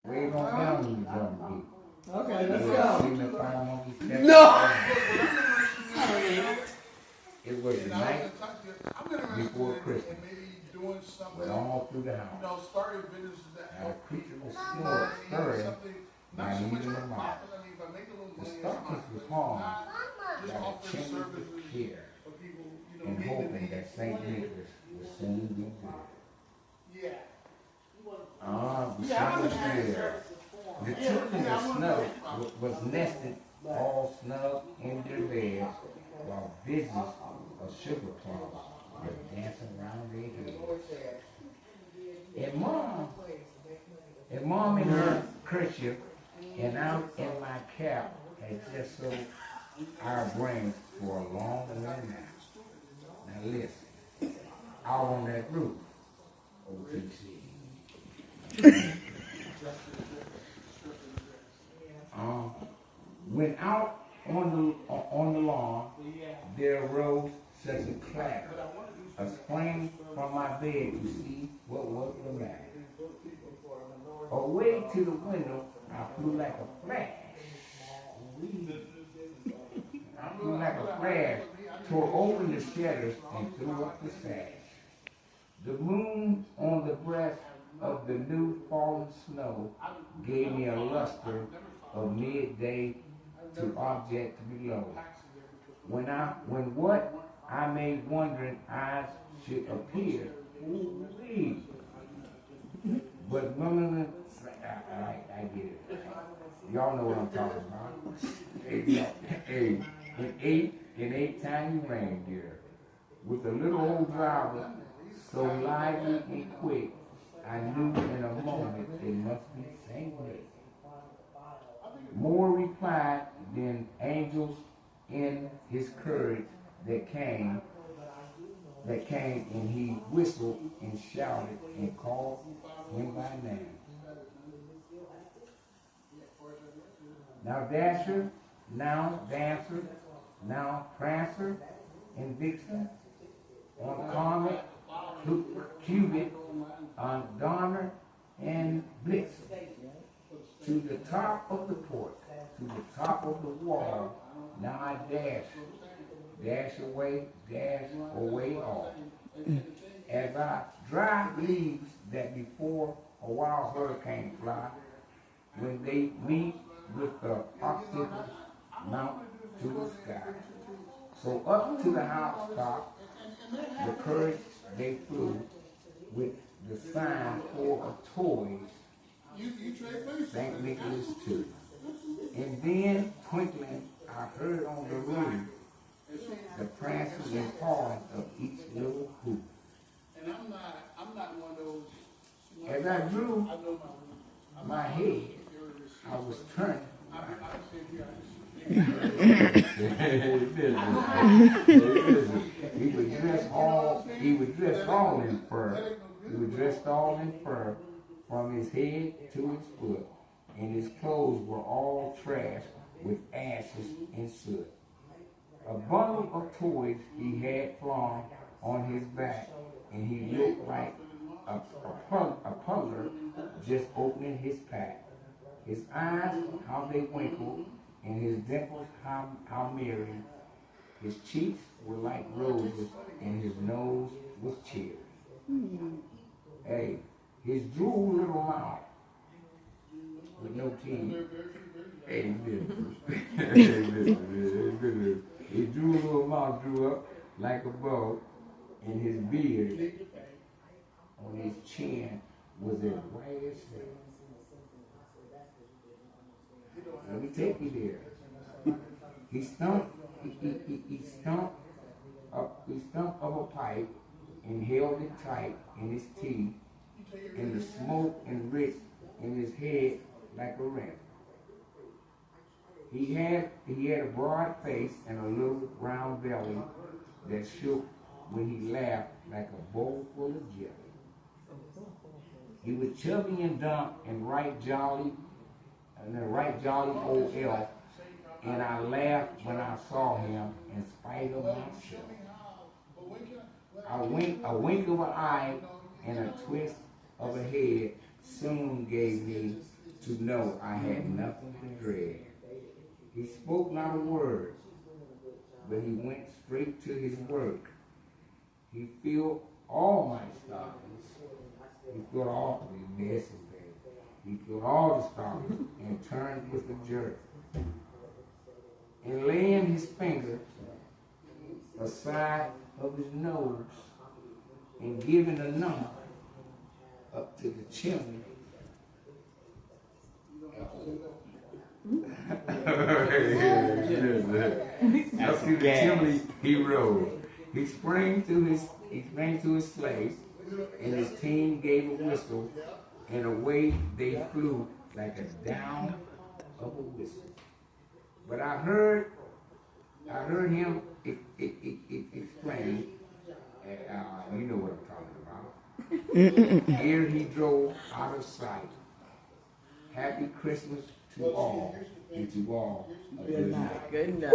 Wave on down when you drum beat. Okay, let's go. No! It was the night before Christmas. Went all through the house. Now the creature was still stirring, not even the mouth. The stockings was hung by the chimney with care, and hoping that St. Nicholas would soon be there. The sun was there. The children that snug was nested all snug in their beds, while visions of sugar plums were dancing around their heads. And mom in her kerchief and I'm in my cap had just sold our brains for a long winter now. Now listen, out on that roof, OTC. When out on the lawn, there arose such a clatter, a spring from my bed to see what was the matter. Away to the window, I flew like a flash. Tore open the shutters and threw up the sash. The moon on the breast of the new fallen snow gave me a luster of midday to object below. When what I made wondering eyes should appear, but none of I get it. Y'all know what I'm talking about. In eight tiny reindeer, with a little old driver so lively and quick, I knew in a moment they must be St. Nick. More replied than angels in his courage that came, and he whistled and shouted and called him by name. Now Dasher, now Dancer, now Prancer and Vixen, on Comet, Cupid, on Donner and Blitzen, to the top of the porch, to the top of the wall. Now I dash away all. As I dry leaves that before a wild hurricane fly, when they meet with the obstacles mount to the sky. So up to the housetop, the courage they flew, with the sign full of toys, St. Nicholas too. And then, twinkling, I heard on the roof the prancing and pawing of each little hoop. And I'm not one of those. As I drew my head, I was turning. He was dressed all in fur. He was dressed all in fur from his head to his foot, and his clothes were all trashed with ashes and soot. A bundle of toys he had flung on his back, and he looked like a puzzler just opening his pack. His eyes, how they winkled, and his dimples, how merry. His cheeks were like roses, and his nose was cherry. Hey, his drool little mouth with no teeth. Hey, his drool little mouth drew up like a bow, and his beard on his chin was as white as snow. Let me take you there. He stumped up a pipe and held it tight in his teeth, and the smoke enriched in his head like a ring. He had a broad face and a little round belly that shook when he laughed like a bowl full of jelly. He was chubby and dumb and right jolly old elf, and I laughed when I saw him in spite of myself. A wink of an eye and a twist of a head soon gave me to know I had nothing to dread. He spoke not a word, but he went straight to his work. He filled all my stockings. He filled all the messes, baby. He filled all the stockings and turned with a jerk. And laying his finger aside of his nose and giving a number up to the chimney. Up to the chimney he rode. He sprang to his slave, and his team gave a whistle, and away they flew like a down of a whistle. But I heard him explain, you know what I'm talking about. Here he drove out of sight. Happy Christmas to all, and to all a good night. Good night.